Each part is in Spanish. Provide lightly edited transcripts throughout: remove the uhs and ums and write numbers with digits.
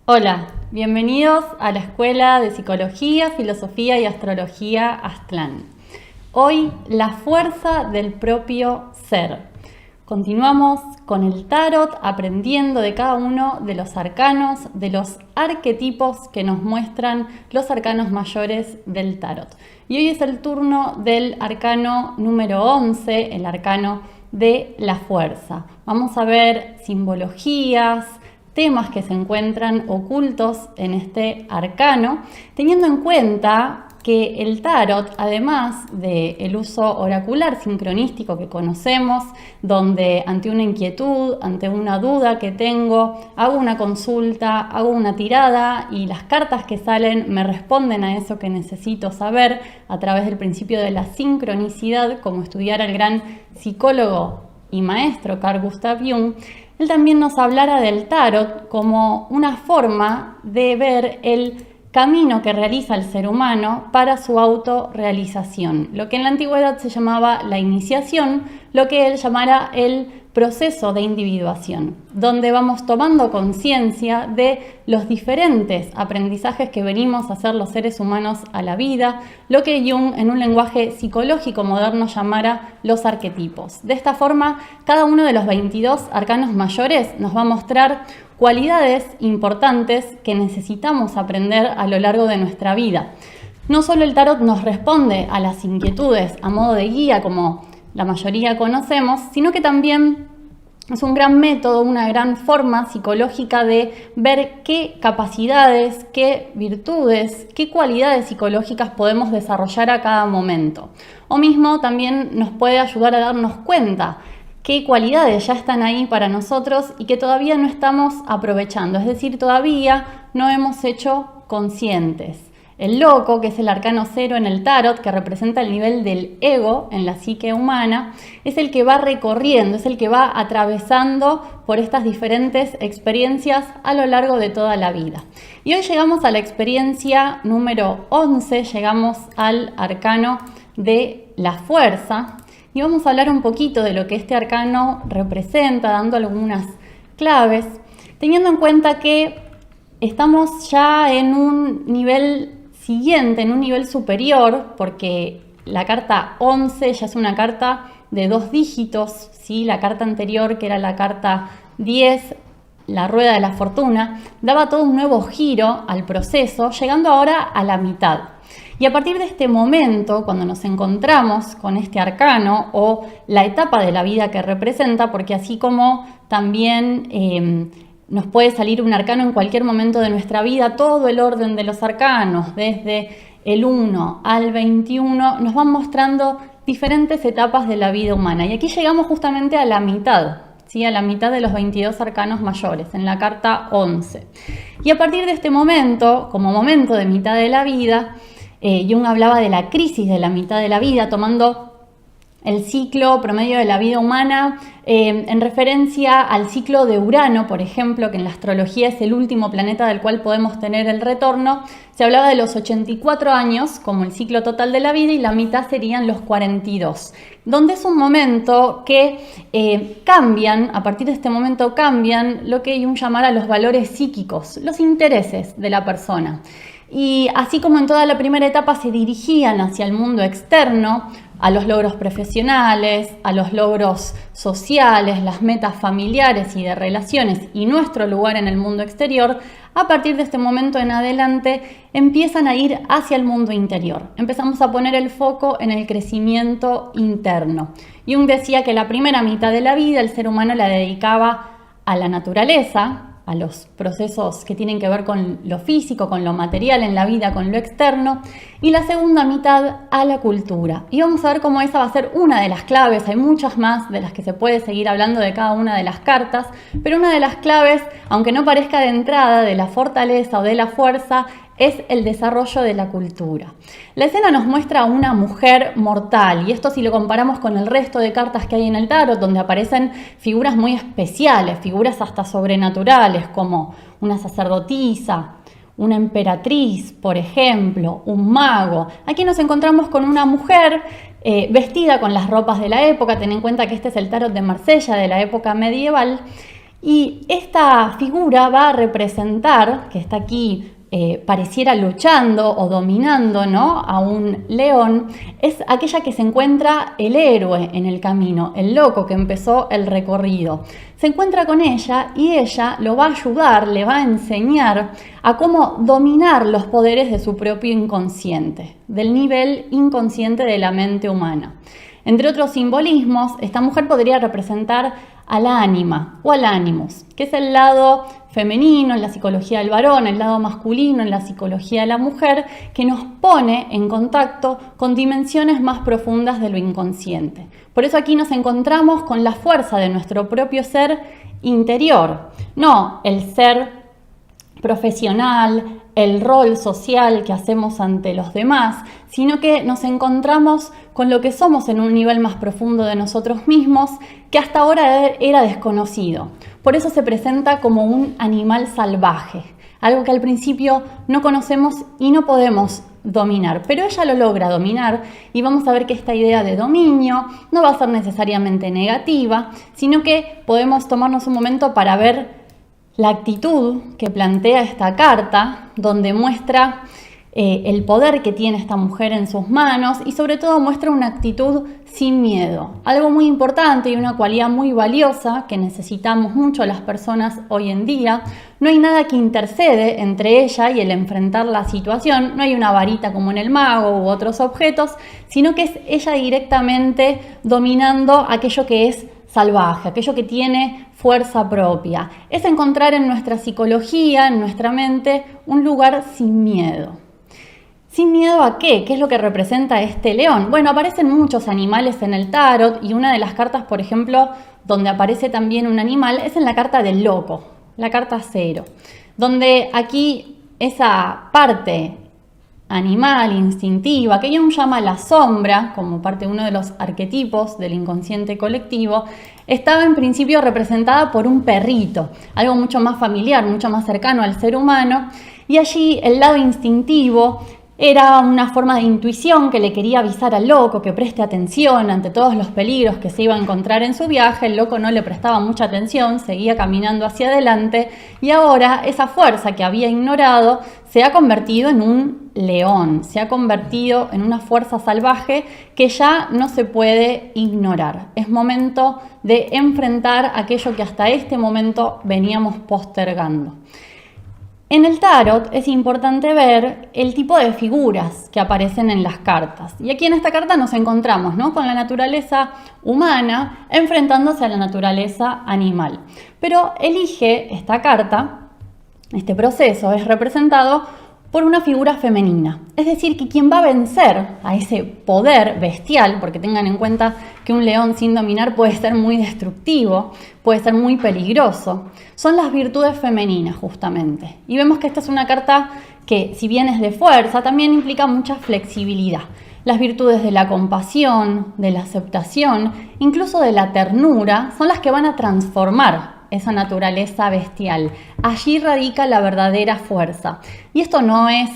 Hola, bienvenidos a la Escuela de Psicología, Filosofía y Astrología Aztlán. Hoy, la fuerza del propio ser. Continuamos con el tarot, aprendiendo de cada uno de los arcanos, de los arquetipos que nos muestran los arcanos mayores del tarot. Y hoy es el turno del arcano número 11, el arcano de la fuerza. Vamos a ver simbologías, temas que se encuentran ocultos en este arcano, teniendo en cuenta que el tarot, además del uso oracular sincronístico que conocemos, donde ante una inquietud, ante una duda que tengo, hago una consulta, hago una tirada y las cartas que salen me responden a eso que necesito saber a través del principio de la sincronicidad, como estudiara el gran psicólogo y maestro Carl Gustav Jung. Él también nos hablara del tarot como una forma de ver el camino que realiza el ser humano para su autorrealización, lo que en la antigüedad se llamaba la iniciación, lo que él llamara el proceso de individuación, donde vamos tomando conciencia de los diferentes aprendizajes que venimos a hacer los seres humanos a la vida, lo que Jung en un lenguaje psicológico moderno llamara los arquetipos. De esta forma, cada uno de los 22 arcanos mayores nos va a mostrar cualidades importantes que necesitamos aprender a lo largo de nuestra vida. No solo el tarot nos responde a las inquietudes a modo de guía, como la mayoría conocemos, sino que también es un gran método, una gran forma psicológica de ver qué capacidades, qué virtudes, qué cualidades psicológicas podemos desarrollar a cada momento. O mismo también nos puede ayudar a darnos cuenta qué cualidades ya están ahí para nosotros y que todavía no estamos aprovechando, es decir, todavía no hemos hecho conscientes. El loco, que es el arcano 0 en el tarot, que representa el nivel del ego en la psique humana, es el que va recorriendo, es el que va atravesando por estas diferentes experiencias a lo largo de toda la vida. Y hoy llegamos a la experiencia número 11, llegamos al arcano de la fuerza, y vamos a hablar un poquito de lo que este arcano representa, dando algunas claves, teniendo en cuenta que estamos ya en un nivel siguiente, en un nivel superior, porque la carta 11 ya es una carta de 2 dígitos, ¿sí? La carta anterior, que era la carta 10, la rueda de la fortuna, daba todo un nuevo giro al proceso, llegando ahora a la mitad. Y a partir de este momento, cuando nos encontramos con este arcano o la etapa de la vida que representa, porque así como también nos puede salir un arcano en cualquier momento de nuestra vida, todo el orden de los arcanos, desde el 1 al 21, nos van mostrando diferentes etapas de la vida humana. Y aquí llegamos justamente a la mitad, ¿sí? A la mitad de los 22 arcanos mayores, en la carta 11. Y a partir de este momento, como momento de mitad de la vida, Jung hablaba de la crisis de la mitad de la vida, tomando el ciclo promedio de la vida humana en referencia al ciclo de Urano, por ejemplo, que en la astrología es el último planeta del cual podemos tener el retorno. Se hablaba de los 84 años como el ciclo total de la vida y la mitad serían los 42, donde es un momento que cambian, a partir de este momento cambian lo que Jung llamara los valores psíquicos, los intereses de la persona. Y así como en toda la primera etapa se dirigían hacia el mundo externo, a los logros profesionales, a los logros sociales, las metas familiares y de relaciones y nuestro lugar en el mundo exterior, a partir de este momento en adelante empiezan a ir hacia el mundo interior. Empezamos a poner el foco en el crecimiento interno. Jung decía que la primera mitad de la vida el ser humano la dedicaba a la naturaleza, a los procesos que tienen que ver con lo físico, con lo material en la vida, con lo externo, y la segunda mitad a la cultura. Y vamos a ver cómo esa va a ser una de las claves, hay muchas más de las que se puede seguir hablando de cada una de las cartas, pero una de las claves, aunque no parezca de entrada, de la fortaleza o de la fuerza, es el desarrollo de la cultura. La escena nos muestra a una mujer mortal, y esto si lo comparamos con el resto de cartas que hay en el tarot, donde aparecen figuras muy especiales, figuras hasta sobrenaturales, como una sacerdotisa, una emperatriz, por ejemplo, un mago. Aquí nos encontramos con una mujer vestida con las ropas de la época. Ten en cuenta que este es el tarot de Marsella de la época medieval, Y esta figura va a representar, que está aquí, pareciera luchando o dominando, ¿no?, a un león, es aquella que se encuentra el héroe en el camino, el loco que empezó el recorrido. Se encuentra con ella y ella lo va a ayudar, le va a enseñar a cómo dominar los poderes de su propio inconsciente, del nivel inconsciente de la mente humana. Entre otros simbolismos, esta mujer podría representar al ánima o al animus, que es el lado femenino en la psicología del varón, el lado masculino en la psicología de la mujer, que nos pone en contacto con dimensiones más profundas de lo inconsciente. Por eso aquí nos encontramos con la fuerza de nuestro propio ser interior, no el ser profesional, el rol social que hacemos ante los demás, sino que nos encontramos con lo que somos en un nivel más profundo de nosotros mismos que hasta ahora era desconocido. Por eso se presenta como un animal salvaje, algo que al principio no conocemos y no podemos dominar, pero ella lo logra dominar y vamos a ver que esta idea de dominio no va a ser necesariamente negativa, sino que podemos tomarnos un momento para ver la actitud que plantea esta carta, donde muestra el poder que tiene esta mujer en sus manos y sobre todo muestra una actitud sin miedo. Algo muy importante y una cualidad muy valiosa que necesitamos mucho las personas hoy en día. No hay nada que intercede entre ella y el enfrentar la situación. No hay una varita como en el mago u otros objetos, sino que es ella directamente dominando aquello que es salvaje, aquello que tiene fuerza propia. Es encontrar en nuestra psicología, en nuestra mente, un lugar sin miedo. ¿Sin miedo a qué? ¿Qué es lo que representa este león? Bueno, aparecen muchos animales en el tarot y una de las cartas, por ejemplo, donde aparece también un animal, es en la carta del loco, la carta 0, donde aquí esa parte animal, instintiva, que Jung llama la sombra, como parte de uno de los arquetipos del inconsciente colectivo, estaba en principio representada por un perrito, algo mucho más familiar, mucho más cercano al ser humano, y allí el lado instintivo era una forma de intuición que le quería avisar al loco que preste atención ante todos los peligros que se iba a encontrar en su viaje. El loco no le prestaba mucha atención, seguía caminando hacia adelante y ahora esa fuerza que había ignorado se ha convertido en un león, se ha convertido en una fuerza salvaje que ya no se puede ignorar. Es momento de enfrentar aquello que hasta este momento veníamos postergando. En el tarot es importante ver el tipo de figuras que aparecen en las cartas. Y aquí en esta carta nos encontramos, ¿no?, con la naturaleza humana enfrentándose a la naturaleza animal. Pero elige esta carta, este proceso es representado por una figura femenina. Es decir, que quien va a vencer a ese poder bestial, porque tengan en cuenta que un león sin dominar puede ser muy destructivo, puede ser muy peligroso, son las virtudes femeninas justamente. Y vemos que esta es una carta que, si bien es de fuerza, también implica mucha flexibilidad. Las virtudes de la compasión, de la aceptación, incluso de la ternura, son las que van a transformar esa naturaleza bestial. Allí radica la verdadera fuerza. Y esto no es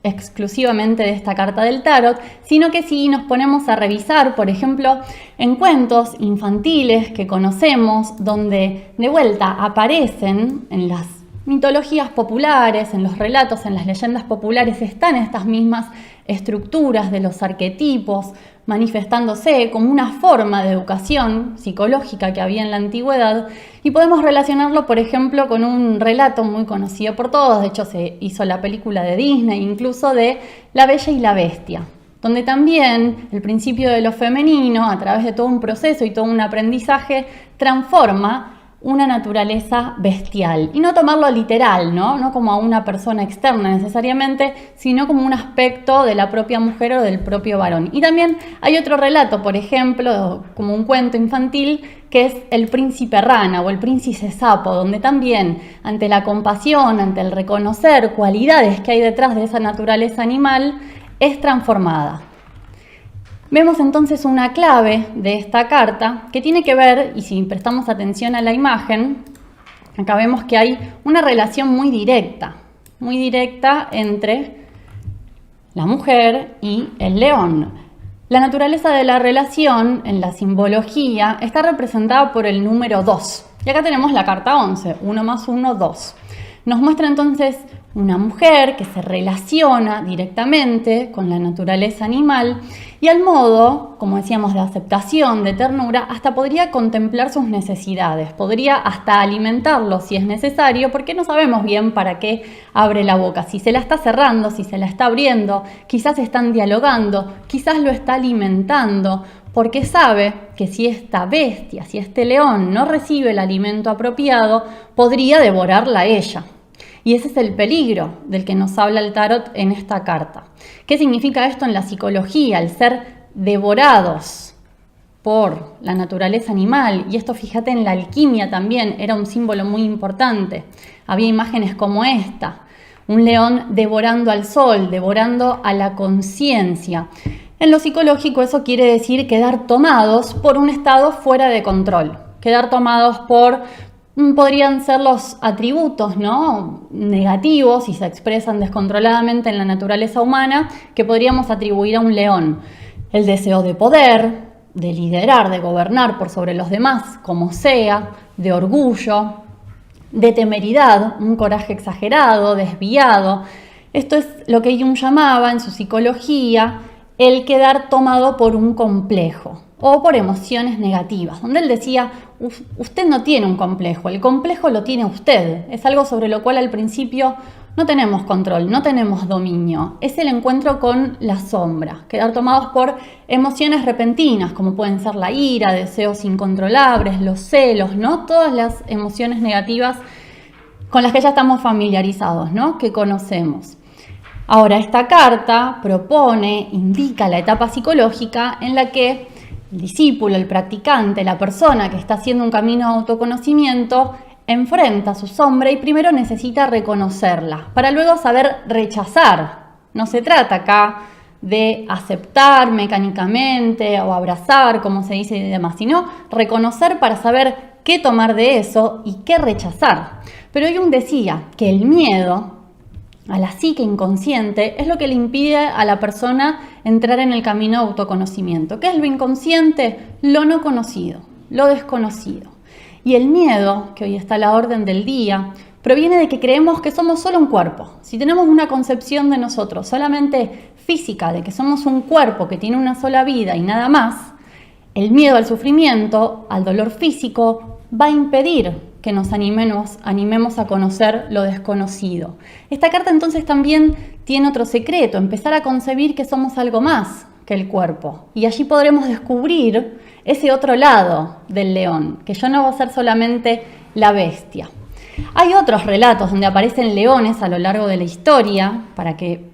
exclusivamente de esta carta del tarot, sino que si nos ponemos a revisar, por ejemplo, en cuentos infantiles que conocemos, donde de vuelta aparecen en las mitologías populares, en los relatos, en las leyendas populares, están estas mismas estructuras de los arquetipos manifestándose como una forma de educación psicológica que había en la antigüedad, y podemos relacionarlo, por ejemplo, con un relato muy conocido por todos. De hecho, se hizo la película de Disney, incluso, de La Bella y la Bestia, donde también el principio de lo femenino, a través de todo un proceso y todo un aprendizaje, transforma una naturaleza bestial. Y no tomarlo literal, no como a una persona externa necesariamente, sino como un aspecto de la propia mujer o del propio varón. Y también hay otro relato, por ejemplo, como un cuento infantil, que es El Príncipe Rana o El Príncipe Sapo, donde también ante la compasión, ante el reconocer cualidades que hay detrás de esa naturaleza animal, es transformada. Vemos entonces una clave de esta carta que tiene que ver, y si prestamos atención a la imagen, acá vemos que hay una relación muy directa entre la mujer y el león. La naturaleza de la relación en la simbología está representada por el número 2. Y acá tenemos la carta 11, 1 más 1, 2. Nos muestra entonces una mujer que se relaciona directamente con la naturaleza animal y al modo, como decíamos, de aceptación, de ternura, hasta podría contemplar sus necesidades, podría hasta alimentarlo si es necesario, porque no sabemos bien para qué abre la boca, si se la está cerrando, si se la está abriendo, quizás están dialogando, quizás lo está alimentando, porque sabe que si esta bestia, si este león no recibe el alimento apropiado, podría devorarla a ella. Y ese es el peligro del que nos habla el tarot en esta carta. ¿Qué significa esto en la psicología? El ser devorados por la naturaleza animal. Y esto, fíjate, en la alquimia también era un símbolo muy importante. Había imágenes como esta. Un león devorando al sol, devorando a la conciencia. En lo psicológico eso quiere decir quedar tomados por un estado fuera de control. Quedar tomados podrían ser los atributos, ¿no?, negativos y se expresan descontroladamente en la naturaleza humana que podríamos atribuir a un león. El deseo de poder, de liderar, de gobernar por sobre los demás, como sea, de orgullo, de temeridad, un coraje exagerado, desviado. Esto es lo que Jung llamaba en su psicología el quedar tomado por un complejo o por emociones negativas, donde él decía, usted no tiene un complejo, el complejo lo tiene usted, es algo sobre lo cual al principio no tenemos control, no tenemos dominio, es el encuentro con la sombra, quedar tomados por emociones repentinas, como pueden ser la ira, deseos incontrolables, los celos, ¿no? Todas las emociones negativas con las que ya estamos familiarizados, ¿no?, que conocemos. Ahora, esta carta propone, indica la etapa psicológica en la que el discípulo, el practicante, la persona que está haciendo un camino de autoconocimiento, enfrenta su sombra y primero necesita reconocerla, para luego saber rechazar. No se trata acá de aceptar mecánicamente o abrazar, como se dice y demás, sino reconocer para saber qué tomar de eso y qué rechazar. Pero Jung decía que el miedo a la psique inconsciente es lo que le impide a la persona entrar en el camino de autoconocimiento. ¿Qué es lo inconsciente? Lo no conocido, lo desconocido. Y el miedo, que hoy está a la orden del día, proviene de que creemos que somos solo un cuerpo. Si tenemos una concepción de nosotros solamente física, de que somos un cuerpo que tiene una sola vida y nada más, el miedo al sufrimiento, al dolor físico, va a impedir que nos animemos a conocer lo desconocido. Esta carta entonces también tiene otro secreto, empezar a concebir que somos algo más que el cuerpo. Y allí podremos descubrir ese otro lado del león, que ya no va a ser solamente la bestia. Hay otros relatos donde aparecen leones a lo largo de la historia, para que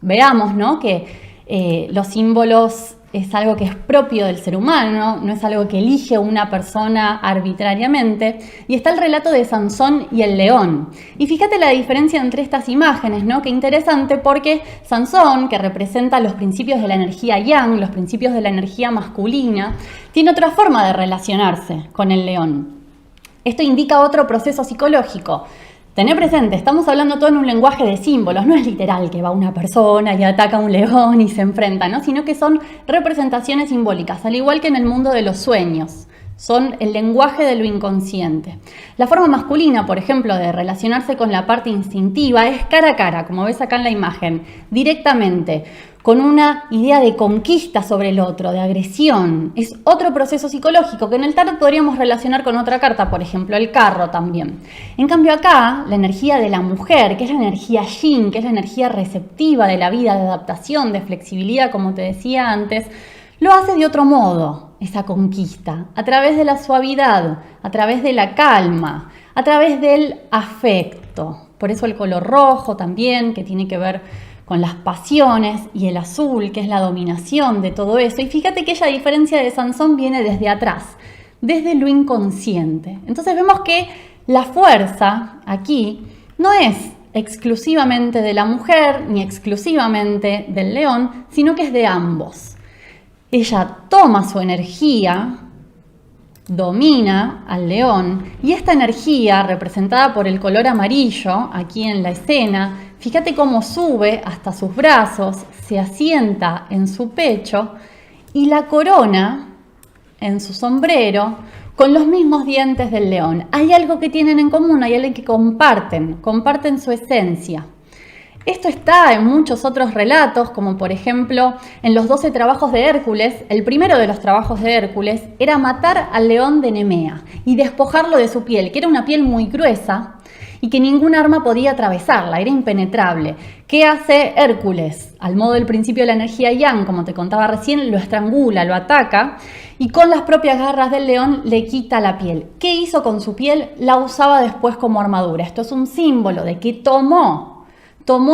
veamos, ¿no?, que los símbolos es algo que es propio del ser humano, no es algo que elige una persona arbitrariamente. Y está el relato de Sansón y el león. Y fíjate la diferencia entre estas imágenes, ¿no? Qué interesante, porque Sansón, que representa los principios de la energía yang, los principios de la energía masculina, tiene otra forma de relacionarse con el león. Esto indica otro proceso psicológico. Tené presente, estamos hablando todo en un lenguaje de símbolos, no es literal que va una persona y ataca a un león y se enfrenta, ¿no?, sino que son representaciones simbólicas, al igual que en el mundo de los sueños. Son el lenguaje de lo inconsciente. La forma masculina, por ejemplo, de relacionarse con la parte instintiva es cara a cara, como ves acá en la imagen, directamente, con una idea de conquista sobre el otro, de agresión. Es otro proceso psicológico que en el tarot podríamos relacionar con otra carta, por ejemplo, el carro también. En cambio acá, la energía de la mujer, que es la energía yin, que es la energía receptiva de la vida, de adaptación, de flexibilidad, como te decía antes, lo hace de otro modo, esa conquista, a través de la suavidad, a través de la calma, a través del afecto. Por eso el color rojo también, que tiene que ver con las pasiones, y el azul, que es la dominación de todo eso. Y fíjate que ella, a diferencia de Sansón, viene desde atrás, desde lo inconsciente. Entonces vemos que la fuerza aquí no es exclusivamente de la mujer, ni exclusivamente del león, sino que es de ambos. Ella toma su energía, domina al león, y esta energía, representada por el color amarillo aquí en la escena, fíjate cómo sube hasta sus brazos, se asienta en su pecho y la corona en su sombrero con los mismos dientes del león. Hay algo que tienen en común, hay algo que comparten su esencia. Esto está en muchos otros relatos, como por ejemplo en los 12 trabajos de Hércules. El primero de los trabajos de Hércules era matar al león de Nemea y despojarlo de su piel, que era una piel muy gruesa y que ningún arma podía atravesarla, era impenetrable. ¿Qué hace Hércules? Al modo del principio de la energía Yang, como te contaba recién, lo estrangula, lo ataca y con las propias garras del león le quita la piel. ¿Qué hizo con su piel? La usaba después como armadura. Esto es un símbolo de que tomó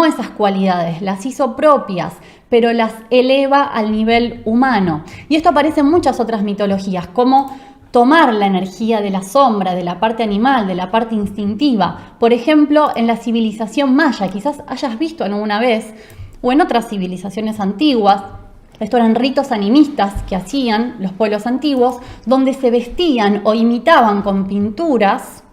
esas cualidades, las hizo propias, pero las eleva al nivel humano. Y esto aparece en muchas otras mitologías, como tomar la energía de la sombra, de la parte animal, de la parte instintiva. Por ejemplo, en la civilización maya, quizás hayas visto alguna vez, o en otras civilizaciones antiguas, estos eran ritos animistas que hacían los pueblos antiguos, donde se vestían o imitaban con pinturas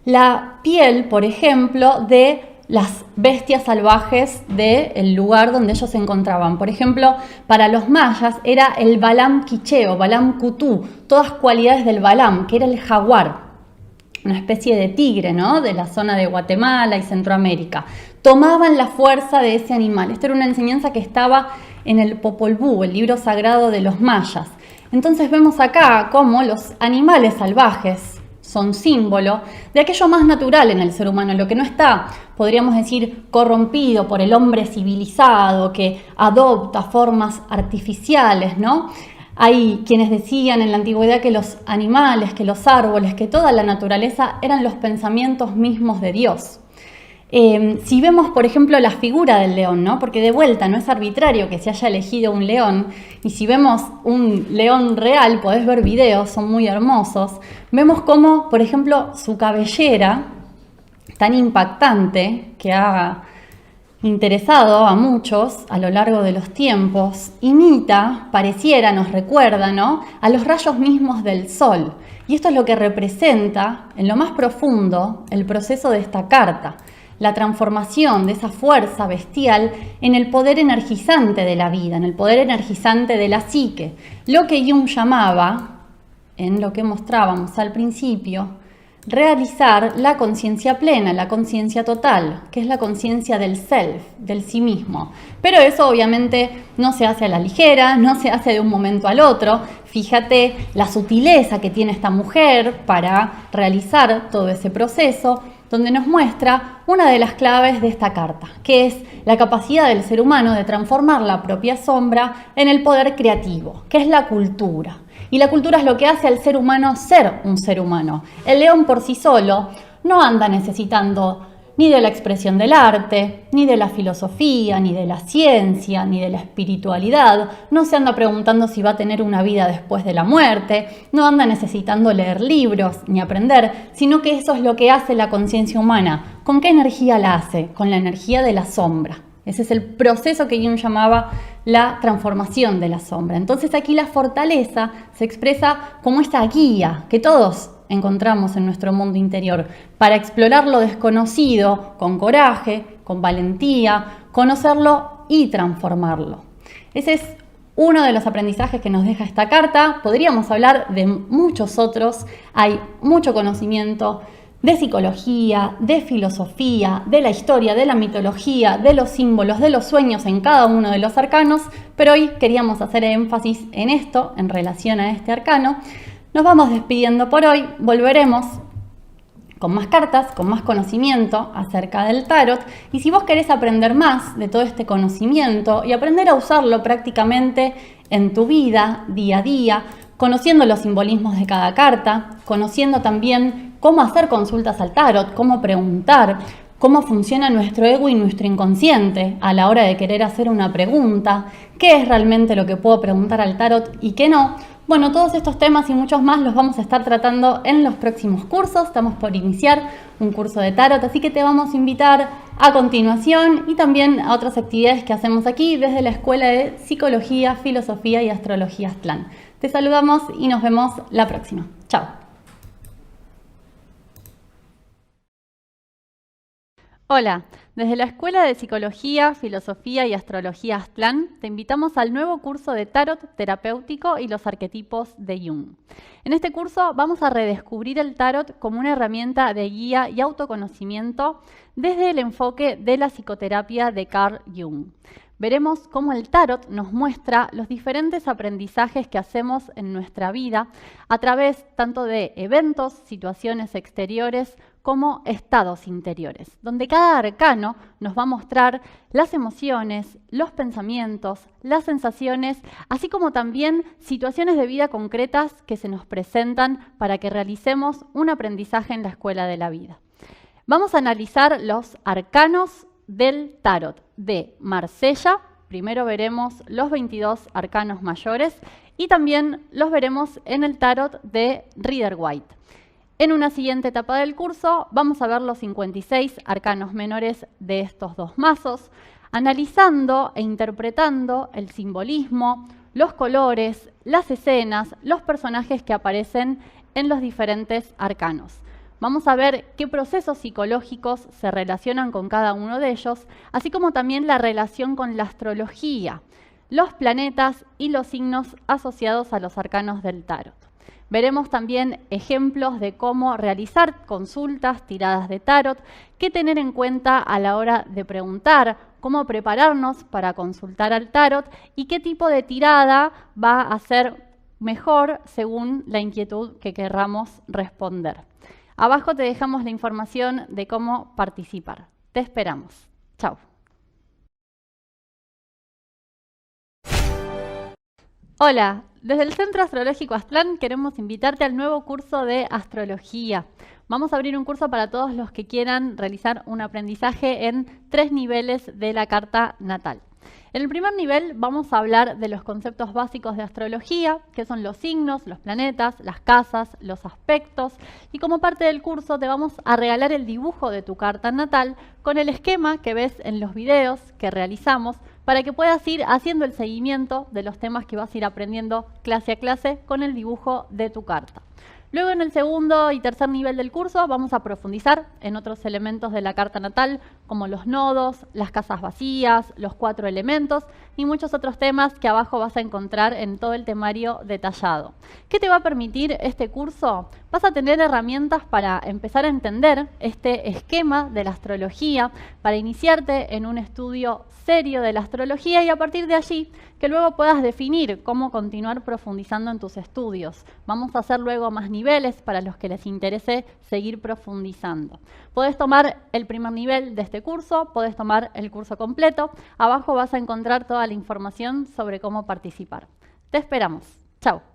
la piel, por ejemplo, de las bestias salvajes del lugar donde ellos se encontraban. Por ejemplo, para los mayas era el Balam quicheo, Balam cutú, todas cualidades del Balam, que era el jaguar, una especie de tigre, ¿no?, de la zona de Guatemala y Centroamérica. Tomaban la fuerza de ese animal. Esta era una enseñanza que estaba en el Popol Vuh, el libro sagrado de los mayas. Entonces vemos acá cómo los animales salvajes son símbolo de aquello más natural en el ser humano, lo que no está, podríamos decir, corrompido por el hombre civilizado que adopta formas artificiales, ¿no? Hay quienes decían en la antigüedad que los animales, que los árboles, que toda la naturaleza eran los pensamientos mismos de Dios. Si vemos, por ejemplo, la figura del león, ¿no?, porque de vuelta no es arbitrario que se haya elegido un león, y si vemos un león real, podés ver videos, son muy hermosos, vemos cómo, por ejemplo, su cabellera, tan impactante, que ha interesado a muchos a lo largo de los tiempos, imita, pareciera, nos recuerda, ¿no?, a los rayos mismos del sol. Y esto es lo que representa, en lo más profundo, el proceso de esta carta. La transformación de esa fuerza bestial en el poder energizante de la vida, en el poder energizante de la psique. Lo que Jung llamaba, en lo que mostrábamos al principio, realizar la conciencia plena, la conciencia total, que es la conciencia del self, del sí mismo. Pero eso obviamente no se hace a la ligera, no se hace de un momento al otro. Fíjate la sutileza que tiene esta mujer para realizar todo ese proceso, donde nos muestra una de las claves de esta carta, que es la capacidad del ser humano de transformar la propia sombra en el poder creativo, que es la cultura. Y la cultura es lo que hace al ser humano ser un ser humano. El león por sí solo no anda necesitando ni de la expresión del arte, ni de la filosofía, ni de la ciencia, ni de la espiritualidad. No se anda preguntando si va a tener una vida después de la muerte, no anda necesitando leer libros ni aprender, sino que eso es lo que hace la conciencia humana. ¿Con qué energía la hace? Con la energía de la sombra. Ese es el proceso que Jung llamaba la transformación de la sombra. Entonces aquí la fortaleza se expresa como esta guía que todos encontramos en nuestro mundo interior para explorar lo desconocido con coraje, con valentía, conocerlo y transformarlo. Ese es uno de los aprendizajes que nos deja esta carta. Podríamos hablar de muchos otros. Hay mucho conocimiento de psicología, de filosofía, de la historia, de la mitología, de los símbolos, de los sueños en cada uno de los arcanos, pero hoy queríamos hacer énfasis en esto, en relación a este arcano. Nos vamos despidiendo por hoy, volveremos con más cartas, con más conocimiento acerca del tarot, y si vos querés aprender más de todo este conocimiento y aprender a usarlo prácticamente en tu vida, día a día, conociendo los simbolismos de cada carta, conociendo también cómo hacer consultas al tarot, cómo preguntar, cómo funciona nuestro ego y nuestro inconsciente a la hora de querer hacer una pregunta, qué es realmente lo que puedo preguntar al tarot y qué no. Bueno, todos estos temas y muchos más los vamos a estar tratando en los próximos cursos. Estamos por iniciar un curso de tarot, así que te vamos a invitar a continuación y también a otras actividades que hacemos aquí desde la Escuela de Psicología, Filosofía y Astrología Aztlán. Te saludamos y nos vemos la próxima. Chao. Hola, desde la Escuela de Psicología, Filosofía y Astrología Aztlán te invitamos al nuevo curso de Tarot terapéutico y los arquetipos de Jung. En este curso vamos a redescubrir el Tarot como una herramienta de guía y autoconocimiento desde el enfoque de la psicoterapia de Carl Jung. Veremos cómo el Tarot nos muestra los diferentes aprendizajes que hacemos en nuestra vida a través tanto de eventos, situaciones exteriores, como estados interiores, donde cada arcano nos va a mostrar las emociones, los pensamientos, las sensaciones, así como también situaciones de vida concretas que se nos presentan para que realicemos un aprendizaje en la escuela de la vida. Vamos a analizar los arcanos del Tarot de Marsella. Primero veremos los 22 arcanos mayores y también los veremos en el Tarot de Rider-Waite. En una siguiente etapa del curso vamos a ver los 56 arcanos menores de estos dos mazos, analizando e interpretando el simbolismo, los colores, las escenas, los personajes que aparecen en los diferentes arcanos. Vamos a ver qué procesos psicológicos se relacionan con cada uno de ellos, así como también la relación con la astrología, los planetas y los signos asociados a los arcanos del Tarot. Veremos también ejemplos de cómo realizar consultas, tiradas de tarot, qué tener en cuenta a la hora de preguntar, cómo prepararnos para consultar al tarot y qué tipo de tirada va a ser mejor según la inquietud que querramos responder. Abajo te dejamos la información de cómo participar. Te esperamos. Chao. Hola, desde el Centro Astrológico Aztlán queremos invitarte al nuevo curso de astrología. Vamos a abrir un curso para todos los que quieran realizar un aprendizaje en 3 niveles de la carta natal. En el primer nivel vamos a hablar de los conceptos básicos de astrología, que son los signos, los planetas, las casas, los aspectos, y como parte del curso te vamos a regalar el dibujo de tu carta natal con el esquema que ves en los videos que realizamos para que puedas ir haciendo el seguimiento de los temas que vas a ir aprendiendo clase a clase con el dibujo de tu carta. Luego en el segundo y tercer nivel del curso vamos a profundizar en otros elementos de la carta natal como los nodos, las casas vacías, los 4 elementos y muchos otros temas que abajo vas a encontrar en todo el temario detallado. ¿Qué te va a permitir este curso? Vas a tener herramientas para empezar a entender este esquema de la astrología, para iniciarte en un estudio serio de la astrología y a partir de allí que luego puedas definir cómo continuar profundizando en tus estudios. Vamos a hacer luego más niveles para los que les interese seguir profundizando. Podés tomar el primer nivel de este curso, podés tomar el curso completo. Abajo vas a encontrar toda la información sobre cómo participar. Te esperamos. Chao.